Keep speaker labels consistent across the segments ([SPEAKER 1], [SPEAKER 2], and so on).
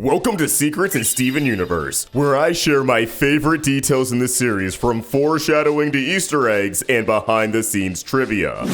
[SPEAKER 1] Welcome to Secrets in Steven Universe, where I share my favorite details in the series from foreshadowing to Easter eggs and behind the scenes trivia.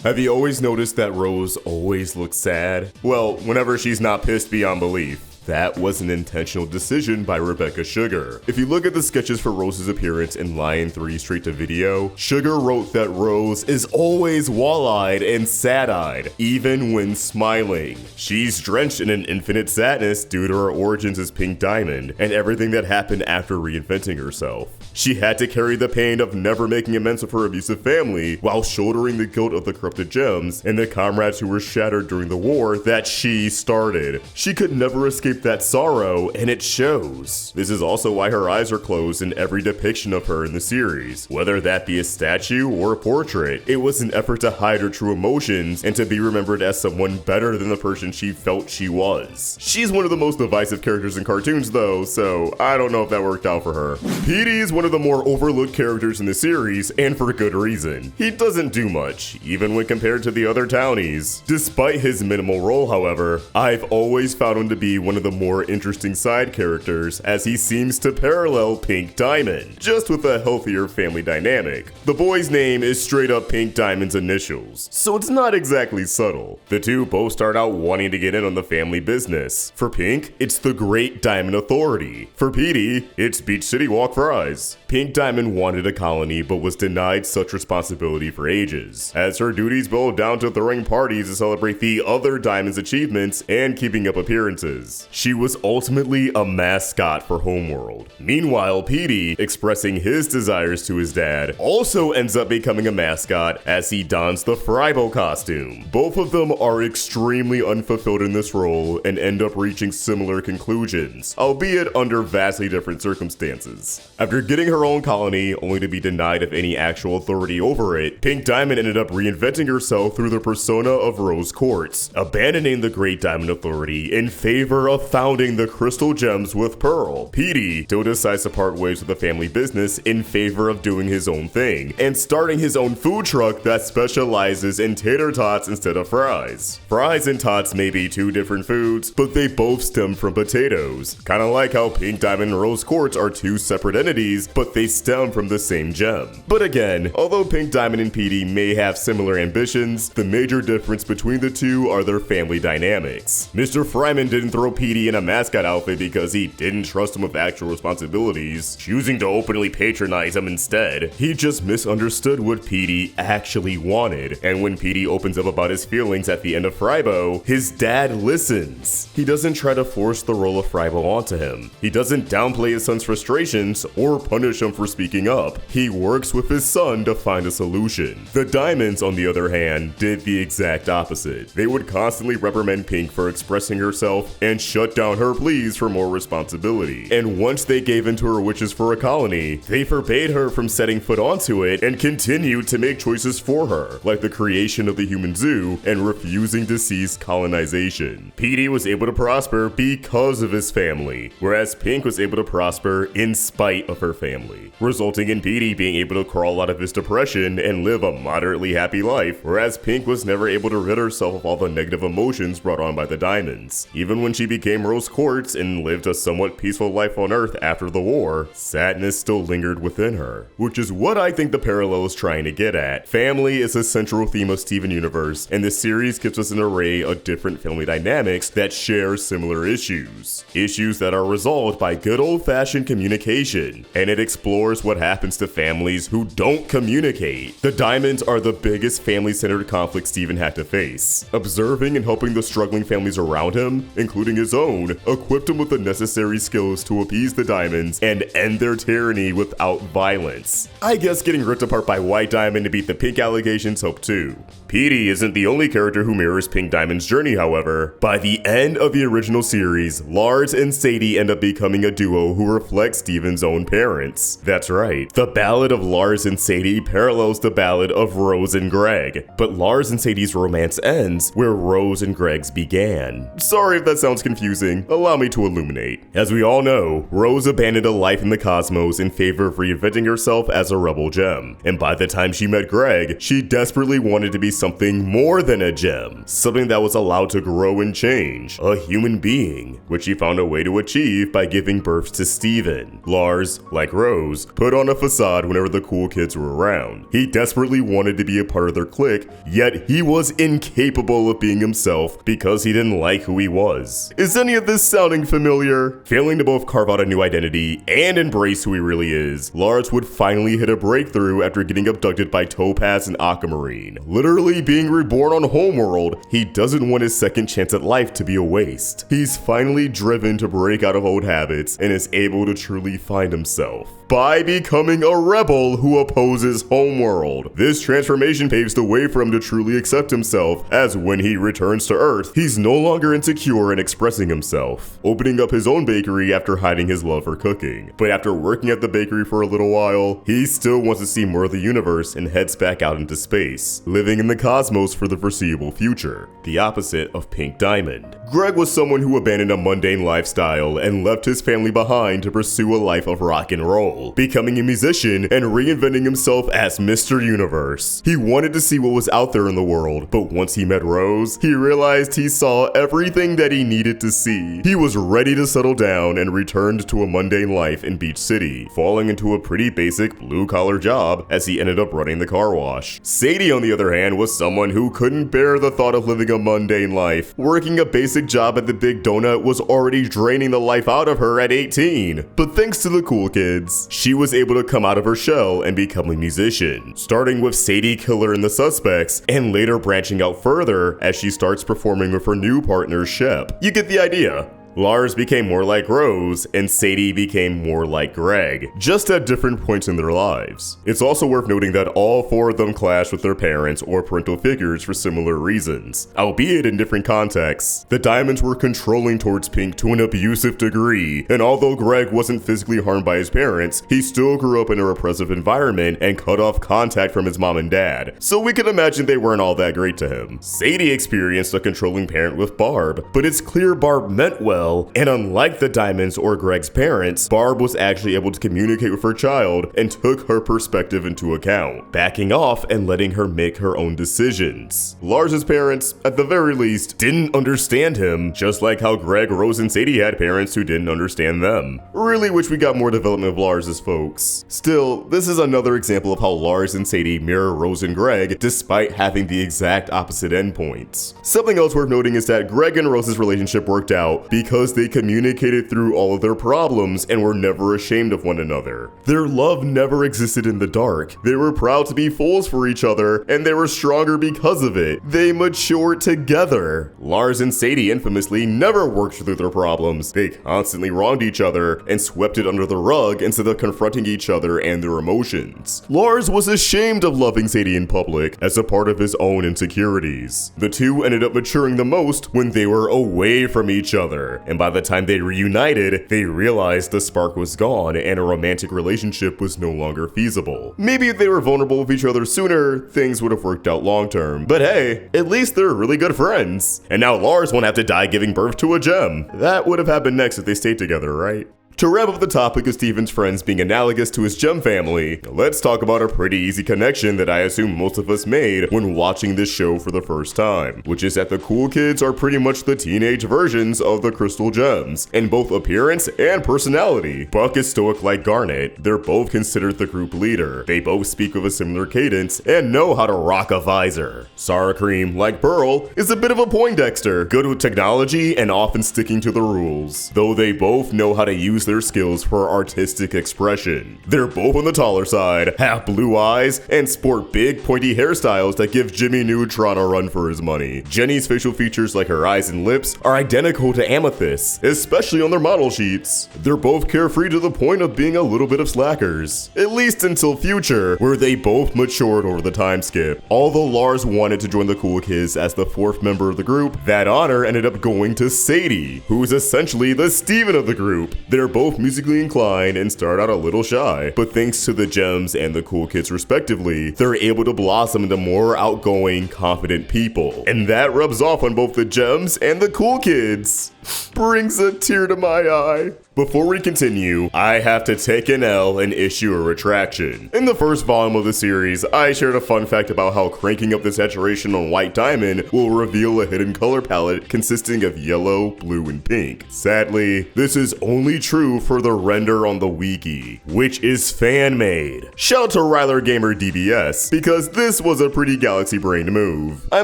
[SPEAKER 1] Have you always noticed that Rose always looks sad? Well, whenever she's not pissed beyond belief. That was an intentional decision by Rebecca Sugar. If you look at the sketches for Rose's appearance in Lion 3 straight to video, Sugar wrote that Rose is always wall-eyed and sad-eyed, even when smiling. She's drenched in an infinite sadness due to her origins as Pink Diamond and everything that happened after reinventing herself. She had to carry the pain of never making amends with her abusive family while shouldering the guilt of the corrupted gems and the comrades who were shattered during the war that she started. She could never escape that sorrow, and it shows. This is also why her eyes are closed in every depiction of her in the series. Whether that be a statue or a portrait, it was an effort to hide her true emotions and to be remembered as someone better than the person she felt she was. She's one of the most divisive characters in cartoons though, so I don't know if that worked out for her. Peedee is one of the more overlooked characters in the series, and for good reason. He doesn't do much, even when compared to the other townies. Despite his minimal role, however, I've always found him to be one of the more interesting side characters, as he seems to parallel Pink Diamond, just with a healthier family dynamic. The boy's name is straight up Pink Diamond's initials, so it's not exactly subtle. The two both start out wanting to get in on the family business. For Pink, it's the Great Diamond Authority. For Peedee, it's Beach City Walk Fries. Pink Diamond wanted a colony but was denied such responsibility for ages, as her duties boiled down to throwing parties to celebrate the other Diamond's achievements and keeping up appearances. She was ultimately a mascot for Homeworld. Meanwhile, Peedee, expressing his desires to his dad, also ends up becoming a mascot as he dons the Fribo costume. Both of them are extremely unfulfilled in this role and end up reaching similar conclusions, albeit under vastly different circumstances. After getting her own colony, only to be denied of any actual authority over it, Pink Diamond ended up reinventing herself through the persona of Rose Quartz, abandoning the Great Diamond Authority in favor of founding the Crystal Gems with Pearl. Peedee still decides to part ways with the family business in favor of doing his own thing, and starting his own food truck that specializes in tater tots instead of fries. Fries and tots may be two different foods, but they both stem from potatoes. Kinda like how Pink Diamond and Rose Quartz are two separate entities, but they stem from the same gem. But again, although Pink Diamond and Peedee may have similar ambitions, the major difference between the two are their family dynamics. Mr. Fryman didn't throw Peedee in a mascot outfit because he didn't trust him with actual responsibilities, choosing to openly patronize him instead. He just misunderstood what Peedee actually wanted, and when Peedee opens up about his feelings at the end of Fribo, his dad listens. He doesn't try to force the role of Fribo onto him. He doesn't downplay his son's frustrations or punish him for speaking up. He works with his son to find a solution. The Diamonds, on the other hand, did the exact opposite. They would constantly reprimand Pink for expressing herself and shut down her pleas for more responsibility. And once they gave in to her wishes for a colony, they forbade her from setting foot onto it and continued to make choices for her, like the creation of the human zoo and refusing to cease colonization. Peedee was able to prosper because of his family, whereas Pink was able to prosper in spite of her family, resulting in Peedee being able to crawl out of his depression and live a moderately happy life, whereas Pink was never able to rid herself of all the negative emotions brought on by the Diamonds. Even when she became Rose Quartz and lived a somewhat peaceful life on Earth after the war, sadness still lingered within her, which is what I think the parallel is trying to get at. Family is a central theme of Steven Universe, and this series gives us an array of different family dynamics that share similar issues. Issues that are resolved by good old-fashioned communication, and it explores what happens to families who don't communicate. The Diamonds are the biggest family-centered conflict Steven had to face. Observing and helping the struggling families around him, including his own, equipped him with the necessary skills to appease the Diamonds and end their tyranny without violence. I guess getting ripped apart by White Diamond to beat the Pink allegations helped too. Peedee isn't the only character who mirrors Pink Diamond's journey, however. By the end of the original series, Lars and Sadie end up becoming a duo who reflects Steven's own parents. That's right, the ballad of Lars and Sadie parallels the ballad of Rose and Greg, but Lars and Sadie's romance ends where Rose and Greg's began. Sorry if that sounds confusing confusing, allow me to illuminate. As we all know, Rose abandoned a life in the cosmos in favor of reinventing herself as a rebel gem. And by the time she met Greg, she desperately wanted to be something more than a gem. Something that was allowed to grow and change. A human being, which she found a way to achieve by giving birth to Steven. Lars, like Rose, put on a facade whenever the cool kids were around. He desperately wanted to be a part of their clique, yet he was incapable of being himself because he didn't like who he was. Is any of this sounding familiar? Failing to both carve out a new identity and embrace who he really is, Lars would finally hit a breakthrough after getting abducted by Topaz and Aquamarine. Literally being reborn on Homeworld, he doesn't want his second chance at life to be a waste. He's finally driven to break out of old habits and is able to truly find himself by becoming a rebel who opposes Homeworld. This transformation paves the way for him to truly accept himself, as when he returns to Earth, he's no longer insecure and expressing himself, opening up his own bakery after hiding his love for cooking. But after working at the bakery for a little while, he still wants to see more of the universe and heads back out into space, living in the cosmos for the foreseeable future, the opposite of Pink Diamond. Greg was someone who abandoned a mundane lifestyle and left his family behind to pursue a life of rock and roll, becoming a musician and reinventing himself as Mr. Universe. He wanted to see what was out there in the world, but once he met Rose, he realized he saw everything that he needed to see. He was ready to settle down and returned to a mundane life in Beach City, falling into a pretty basic blue-collar job as he ended up running the car wash. Sadie, on the other hand, was someone who couldn't bear the thought of living a mundane life. Working a basic job at the Big Donut was already draining the life out of her at 18. But thanks to the cool kids, she was able to come out of her shell and become a musician, starting with Sadie Killer and the Suspects, and later branching out further as she starts performing with her new partner Shep. You get the idea. Lars became more like Rose, and Sadie became more like Greg, just at different points in their lives. It's also worth noting that all four of them clashed with their parents or parental figures for similar reasons, albeit in different contexts. The Diamonds were controlling towards Pink to an abusive degree, and although Greg wasn't physically harmed by his parents, he still grew up in a repressive environment and cut off contact from his mom and dad, so we can imagine they weren't all that great to him. Sadie experienced a controlling parent with Barb, but it's clear Barb meant well, and unlike the Diamonds or Greg's parents, Barb was actually able to communicate with her child and took her perspective into account, backing off and letting her make her own decisions. Lars's parents, at the very least, didn't understand him, just like how Greg, Rose, and Sadie had parents who didn't understand them. Really wish we got more development of Lars's folks. Still, this is another example of how Lars and Sadie mirror Rose and Greg despite having the exact opposite endpoints. Something else worth noting is that Greg and Rose's relationship worked out because they communicated through all of their problems and were never ashamed of one another. Their love never existed in the dark. They were proud to be fools for each other, and they were stronger because of it. They matured together. Lars and Sadie infamously never worked through their problems. They constantly wronged each other and swept it under the rug instead of confronting each other and their emotions. Lars was ashamed of loving Sadie in public as a part of his own insecurities. The two ended up maturing the most when they were away from each other, and by the time they reunited, they realized the spark was gone and a romantic relationship was no longer feasible. Maybe if they were vulnerable with each other sooner, things would have worked out long term. But hey, at least they're really good friends. And now Lars won't have to die giving birth to a gem. That would have happened next if they stayed together, right? To wrap up the topic of Steven's friends being analogous to his gem family, let's talk about a pretty easy connection that I assume most of us made when watching this show for the first time, which is that the cool kids are pretty much the teenage versions of the crystal gems, in both appearance and personality. Buck is stoic like Garnet, they're both considered the group leader, they both speak with a similar cadence, and know how to rock a visor. Sour Cream, like Pearl, is a bit of a Poindexter, good with technology and often sticking to the rules, though they both know how to use their skills for artistic expression. They're both on the taller side, have blue eyes, and sport big pointy hairstyles that give Jimmy Neutron a run for his money. Jenny's facial features like her eyes and lips are identical to Amethyst's, especially on their model sheets. They're both carefree to the point of being a little bit of slackers, at least until Future, where they both matured over the time skip. Although Lars wanted to join the cool kids as the fourth member of the group, that honor ended up going to Sadie, who's essentially the Steven of the group. They're both musically inclined and start out a little shy, but thanks to the gems and the cool kids respectively, they're able to blossom into more outgoing, confident people. And that rubs off on both the gems and the cool kids. Brings a tear to my eye. Before we continue, I have to take an L and issue a retraction. In the first volume of the series, I shared a fun fact about how cranking up the saturation on White Diamond will reveal a hidden color palette consisting of yellow, blue, and pink. Sadly, this is only true for the render on the wiki, which is fan-made. Shout out to Ryler Gamer DBS, because this was a pretty galaxy-brained move. I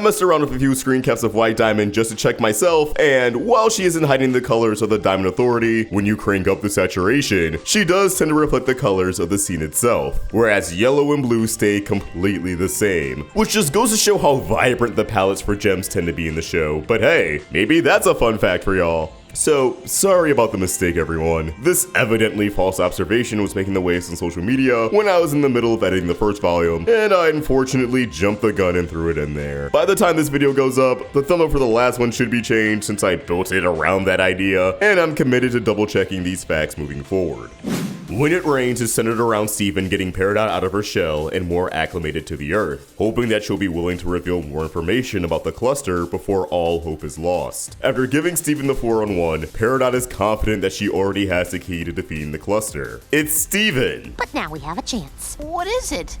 [SPEAKER 1] messed around with a few screen caps of White Diamond just to check myself, and while she isn't hiding the colors of the Diamond Authority, when you crank up the saturation, she does tend to reflect the colors of the scene itself, whereas yellow and blue stay completely the same, which just goes to show how vibrant the palettes for gems tend to be in the show. But hey, maybe that's a fun fact for y'all. So, sorry about the mistake everyone. This evidently false observation was making the waves on social media when I was in the middle of editing the first volume, and I unfortunately jumped the gun and threw it in there. By the time this video goes up, the thumbnail for the last one should be changed since I built it around that idea, and I'm committed to double checking these facts moving forward. When It Rains is centered around Steven getting Peridot out of her shell and more acclimated to the Earth, hoping that she'll be willing to reveal more information about the cluster before all hope is lost. After giving Steven the 4-on-1, Peridot is confident that she already has the key to defeating the cluster. It's Steven!
[SPEAKER 2] But now we have a chance.
[SPEAKER 3] What is it?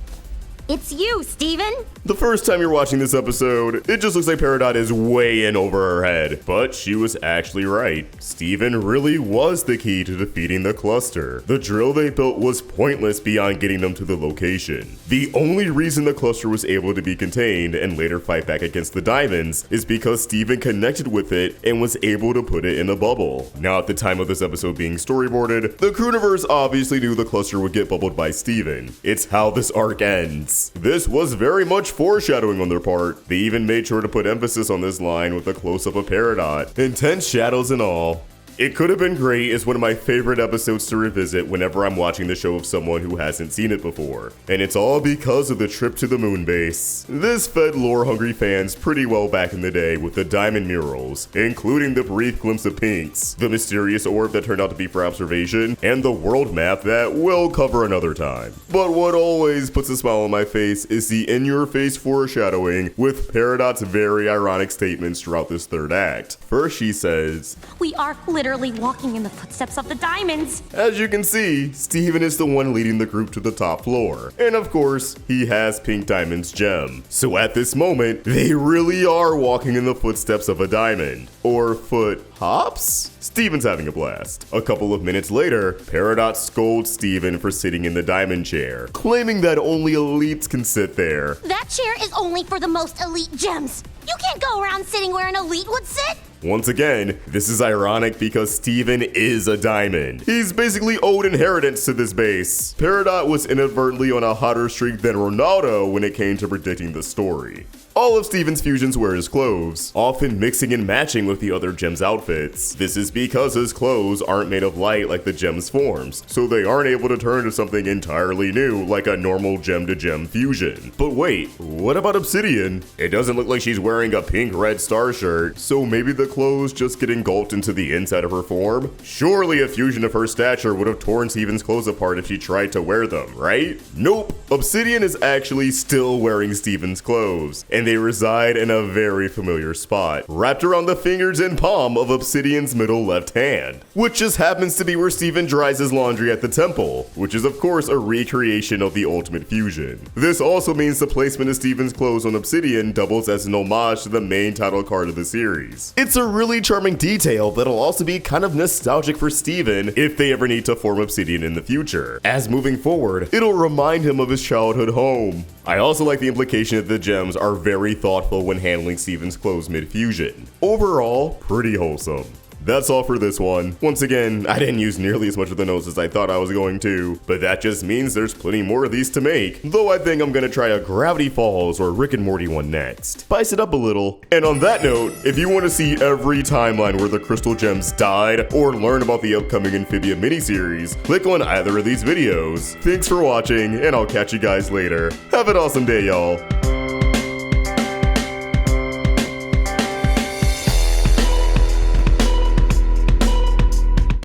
[SPEAKER 2] It's you, Steven!
[SPEAKER 1] The first time you're watching this episode, it just looks like Peridot is way in over her head, but she was actually right. Steven really was the key to defeating the cluster. The drill they built was pointless beyond getting them to the location. The only reason the cluster was able to be contained and later fight back against the diamonds is because Steven connected with it and was able to put it in a bubble. Now at the time of this episode being storyboarded, the Crewniverse obviously knew the cluster would get bubbled by Steven. It's how this arc ends. This was very much foreshadowing on their part. They even made sure to put emphasis on this line with a close-up of Peridot. Intense shadows and all. It Could Have Been Great is one of my favorite episodes to revisit whenever I'm watching the show of someone who hasn't seen it before. And it's all because of the trip to the moon base. This fed lore-hungry fans pretty well back in the day with the diamond murals, including the brief glimpse of pinks, the mysterious orb that turned out to be for observation, and the world map that we'll cover another time. But what always puts a smile on my face is the in-your-face foreshadowing with Peridot's very ironic statements throughout this third act. First she says,
[SPEAKER 2] We are literally walking in the footsteps of the diamonds.
[SPEAKER 1] As you can see, Steven is the one leading the group to the top floor. And of course, he has Pink Diamond's gem. So at this moment, they really are walking in the footsteps of a diamond. Or foot hops? Steven's having a blast. A couple of minutes later, Peridot scolds Steven for sitting in the diamond chair, claiming that only elites can sit there.
[SPEAKER 2] That chair is only for the most elite gems. You can't go around sitting where an elite would sit.
[SPEAKER 1] Once again, this is ironic because Steven is a diamond. He's basically owed inheritance to this base. Peridot was inadvertently on a hotter streak than Ronaldo when it came to predicting the story. All of Steven's fusions wear his clothes, often mixing and matching with the other gem's outfits. This is because his clothes aren't made of light like the gem's forms, so they aren't able to turn to something entirely new like a normal gem-to-gem fusion. But wait, what about Obsidian? It doesn't look like she's wearing a pink-red star shirt, so maybe the clothes just get engulfed into the inside of her form? Surely a fusion of her stature would have torn Steven's clothes apart if she tried to wear them, right? Nope, Obsidian is actually still wearing Steven's clothes, and they reside in a very familiar spot, wrapped around the fingers and palm of Obsidian's middle left hand, which just happens to be where Steven dries his laundry at the temple, which is of course a recreation of the ultimate fusion. This also means the placement of Steven's clothes on Obsidian doubles as an homage to the main title card of the series. It's a really charming detail that'll also be kind of nostalgic for Steven if they ever need to form Obsidian in the future, as moving forward, it'll remind him of his childhood home. I also like the implication that the gems are very thoughtful when handling Steven's clothes mid-fusion. Overall, pretty wholesome. That's all for this one. Once again, I didn't use nearly as much of the notes as I thought I was going to, but that just means there's plenty more of these to make, though I think I'm gonna try a Gravity Falls or Rick and Morty one next. Spice it up a little. And on that note, if you want to see every timeline where the crystal gems died, or learn about the upcoming Amphibia miniseries, click on either of these videos. Thanks for watching, and I'll catch you guys later. Have an awesome day, y'all.